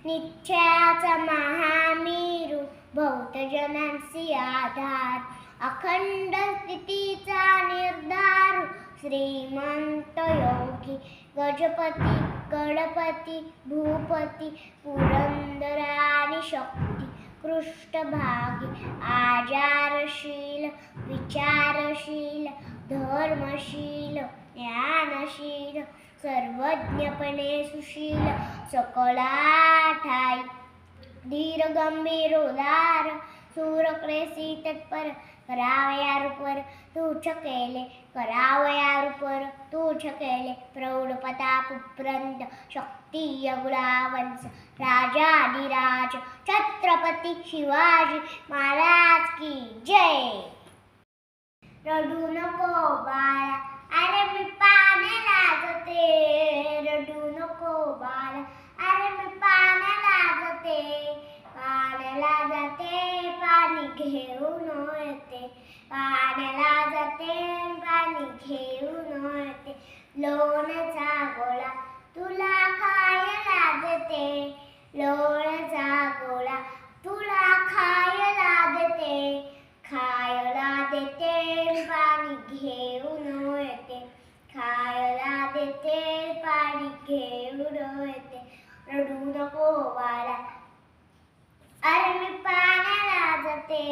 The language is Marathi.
निश्चयाचा महामेरू भवतजनांसी आधार अखंड स्थितीचा निर्धार श्रीमंत योगी गजपती गणपती भूपती पुरंदर आणि शक्ती पृष्ठभागी आचारशील विचारशील धर्मशील ज्ञानशील सर्वज्ञपणे सुशील सकला ठाई धीर गंभीर उदार सूरक्रेसी तत्पर करावयारूपर तुझ केले करावयारूपर तुझ केले प्रौढ प्रतापउपरंत शक्ती अगुलावंश राजाधिराज छत्रपती शिवाजी महाराज की जय. रडू नको बाळा अरे मी पाण्याला जाते रडू नको बाळा अरे मी पाण्याला जाते पाण्याला जाते पाणी घेऊन येते पाण्याला जाते पाणी घेऊन येते लोण्याचा गोळा तुला खायला देते लोण्याचा गोळा तुला खायला देते खायला देते पाणी घेऊन येते खायला देते पाणी घेऊन येते रडू नको बाळा अरे मी पाण्याला जाते